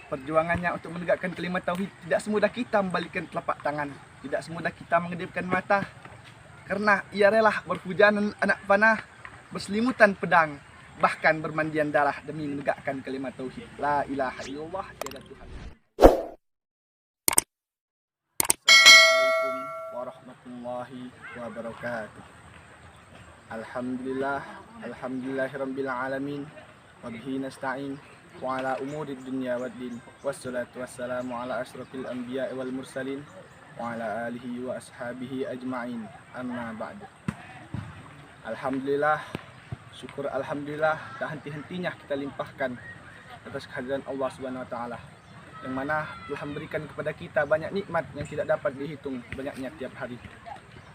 perjuangannya untuk menegakkan kalimat tauhid tidak semudah kita membalikkan telapak tangan, tidak semudah kita mengedipkan mata, karena ia rela berhujanan anak panah, berselimutan pedang, bahkan bermandian darah demi menegakkan kalimat tauhid la ilaha illallah tiada Tuhan. Assalamualaikum warahmatullahi wabarakatuh. Alhamdulillahirabbil alamin wa bihi nasta'in wa ala umurid dunya waddin wassalatu wassalamu ala asyrafil anbiya'i wal mursalin wa ala alihi wa ashabihi ajma'in, amma ba'du. Alhamdulillah, syukur alhamdulillah, tak henti-hentinya kita limpahkan atas kehadiran Allah Subhanahu wa taala yang mana telah memberikan kepada kita banyak nikmat yang tidak dapat dihitung banyaknya tiap hari.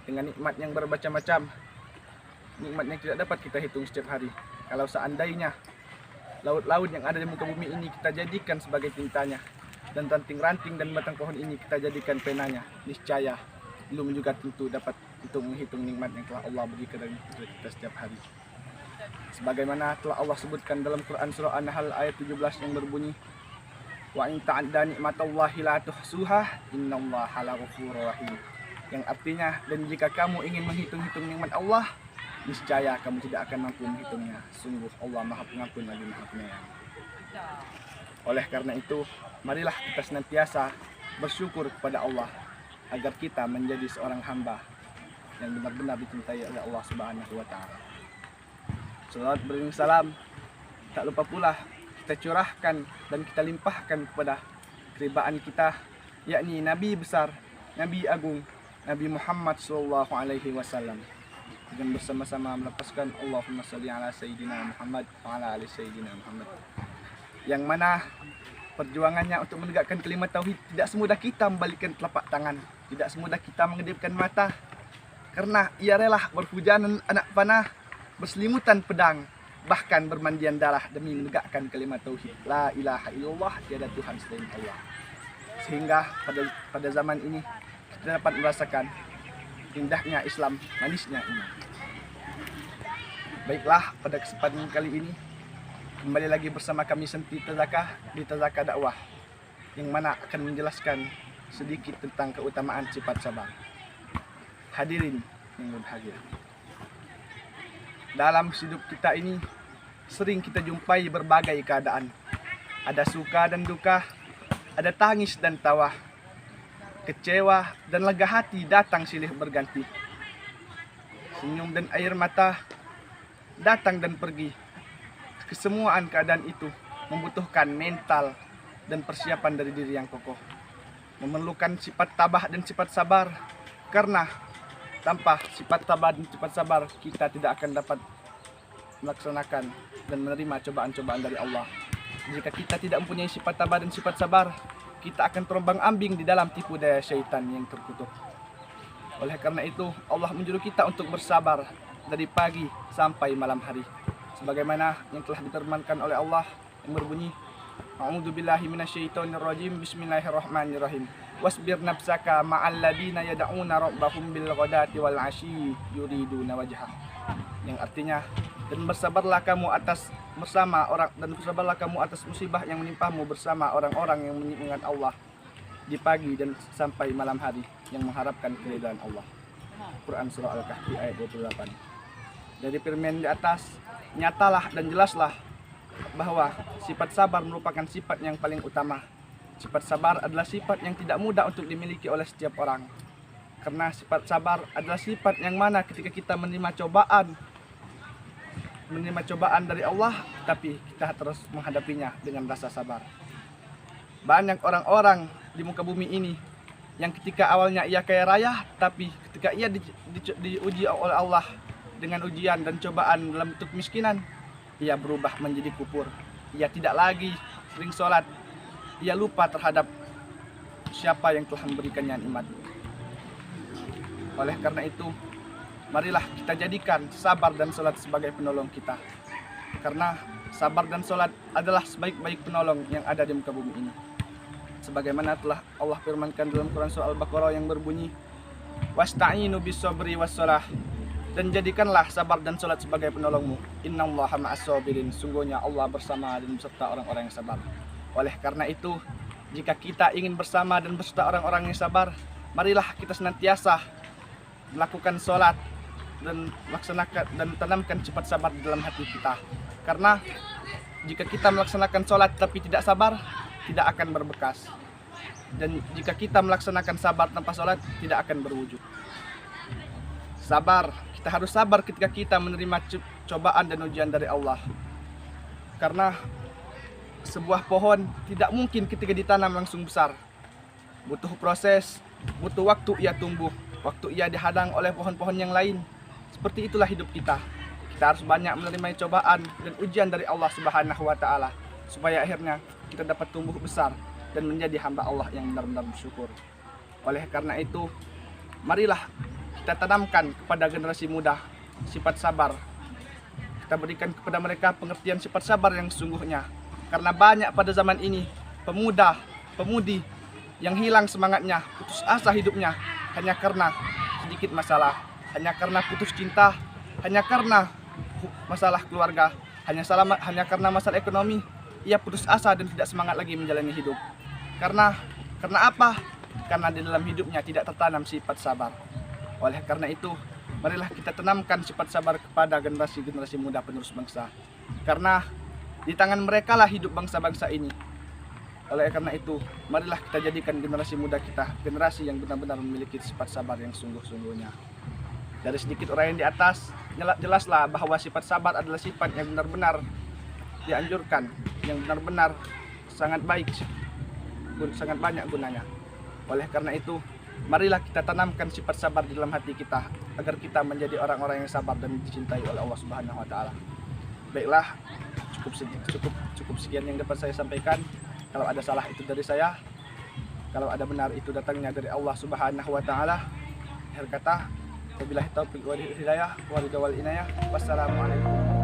Dengan nikmat yang bermacam-macam, nikmat yang tidak dapat kita hitung setiap hari. Kalau seandainya laut-laut yang ada di muka bumi ini kita jadikan sebagai tintanya, dan ranting-ranting dan batang pohon ini kita jadikan penanya, niscaya belum juga tentu dapat untuk menghitung nikmat yang telah Allah berikan kepada kita setiap hari. Sebagaimana telah Allah sebutkan dalam Quran surah An-Nahl ayat 17 yang berbunyi, wa in ta'adda nikmatallahi la tuhsuha innallaha laghafurur rahim. Yang artinya, dan jika kamu ingin menghitung-hitung nikmat Allah, niscaya kamu tidak akan mampu menghitungnya. Sungguh Allah Maha Pengampun lagi Maha Penyayang. Oleh karena itu, marilah kita senantiasa bersyukur kepada Allah agar kita menjadi seorang hamba yang benar-benar dicintai oleh Allah Subhanahu wa taala. Salawat beriring salam tak lupa pula kita curahkan dan kita limpahkan kepada keribaan kita, yakni Nabi besar, Nabi agung, Nabi Muhammad sallallahu alaihi wasallam. Dan bersama-sama melepaskan Allahumma shalli ala Sayyidina Muhammad wa ala ali Sayyidina Muhammad. Yang mana perjuangannya untuk menegakkan kalimat tauhid tidak semudah kita membalikkan telapak tangan, tidak semudah kita mengedipkan mata, karena ia rela berhujanan anak panah, berselimutan pedang, bahkan bermandian darah demi menegakkan kalimat tauhid la ilaha illallah tiada Tuhan selain Allah. Sehingga pada zaman ini kita dapat merasakan indahnya Islam, manisnya iman. Baiklah, pada kesempatan kali ini kembali lagi bersama kami Senti Tazakah di Tazakah Dakwah, yang mana akan menjelaskan sedikit tentang keutamaan sifat sabar. Hadirin yang berbahagia, dalam hidup kita ini sering kita jumpai berbagai keadaan. Ada suka dan duka, ada tangis dan tawa, kecewa dan lega hati datang silih berganti. Senyum dan air mata datang dan pergi. Kesemuaan keadaan itu membutuhkan mental dan persiapan dari diri yang kokoh, memerlukan sifat tabah dan sifat sabar, karena tanpa sifat tabah dan sifat sabar kita tidak akan dapat melaksanakan dan menerima cobaan-cobaan dari Allah. Jika kita tidak mempunyai sifat tabah dan sifat sabar, kita akan terombang-ambing di dalam tipu daya syaitan yang terkutuk. Oleh karena itu, Allah menyuruh kita untuk bersabar dari pagi sampai malam hari. Sebagaimana yang telah difirmankan oleh Allah yang berbunyi, A'udzubillahi minasyaitonirrajim, bismillahirrahmanirrahim. Wasbir nafsaka ma'al ladina yad'una rabbahum bil ghadati wal 'ashyi yuriduna wajhah. Yang artinya, dan bersabarlah kamu atas musibah yang menimpamu bersama orang-orang yang mengingat Allah di pagi dan sampai malam hari yang mengharapkan keridhaan Allah. Quran surah Al-Kahfi ayat 28. Dari firman di atas, nyatalah dan jelaslah bahwa sifat sabar merupakan sifat yang paling utama. Sifat sabar adalah sifat yang tidak mudah untuk dimiliki oleh setiap orang. Karena sifat sabar adalah sifat yang mana ketika kita menerima cobaan dari Allah, tapi kita terus menghadapinya dengan rasa sabar. Banyak orang-orang di muka bumi ini yang ketika awalnya ia kaya raya, tapi ketika ia diuji oleh Allah dengan ujian dan cobaan dalam bentuk miskinan, ia berubah menjadi kufur. Ia tidak lagi sering sholat, ia lupa terhadap siapa yang telah memberikannya nikmat. Oleh karena itu, marilah kita jadikan sabar dan sholat sebagai penolong kita. Karena sabar dan sholat adalah sebaik-baik penolong yang ada di muka bumi ini. Sebagaimana telah Allah firmankan dalam Quran surah Al-Baqarah yang berbunyi, wasta'inu bis-sabri was-shalah, dan jadikanlah sabar dan sholat sebagai penolongmu. Innallaha ma'as-sabirin, sungguhnya Allah bersama dan beserta orang-orang yang sabar. Oleh karena itu, jika kita ingin bersama dan berserta orang-orang yang sabar, marilah kita senantiasa melakukan sholat dan laksanakan dan tanamkan sifat sabar di dalam hati kita. Karena jika kita melaksanakan sholat tapi tidak sabar, tidak akan berbekas. Dan jika kita melaksanakan sabar tanpa sholat, tidak akan berwujud. Sabar, kita harus sabar ketika kita menerima cobaan dan ujian dari Allah. Karena sebuah pohon tidak mungkin ketika ditanam langsung besar. Butuh proses, butuh waktu ia tumbuh, waktu ia dihadang oleh pohon-pohon yang lain. Seperti itulah hidup kita. Kita harus banyak menerima cobaan dan ujian dari Allah Subhanahu wa Ta'ala, supaya akhirnya kita dapat tumbuh besar dan menjadi hamba Allah yang benar-benar bersyukur. Oleh karena itu, marilah kita tanamkan kepada generasi muda sifat sabar. Kita berikan kepada mereka pengertian sifat sabar yang sesungguhnya. Karena banyak pada zaman ini pemuda, pemudi yang hilang semangatnya, putus asa hidupnya hanya karena sedikit masalah, hanya karena putus cinta, hanya karena masalah keluarga, hanya karena masalah ekonomi. Ia putus asa dan tidak semangat lagi menjalani hidup. Karena apa? Karena di dalam hidupnya tidak tertanam sifat sabar. Oleh karena itu, marilah kita tanamkan sifat sabar kepada generasi-generasi muda penerus bangsa. Karena di tangan mereka lah hidup bangsa-bangsa ini. Oleh karena itu, marilah kita jadikan generasi muda kita generasi yang benar-benar memiliki sifat sabar yang sungguh-sungguhnya. Dari sedikit uraian di atas, jelaslah bahwa sifat sabar adalah sifat yang benar-benar dianjurkan, yang benar-benar sangat baik, sangat banyak gunanya. Oleh karena itu, marilah kita tanamkan sifat sabar di dalam hati kita agar kita menjadi orang-orang yang sabar dan dicintai oleh Allah Subhanahu wa Ta'ala. Baiklah, cukup sekian yang dapat saya sampaikan. Kalau ada salah itu dari saya, kalau ada benar itu datangnya dari Allah Subhanahu wa Ta'ala. Akhir kata, wabillahi taufiq wal hidayah wal inayah. Wassalamualaikum.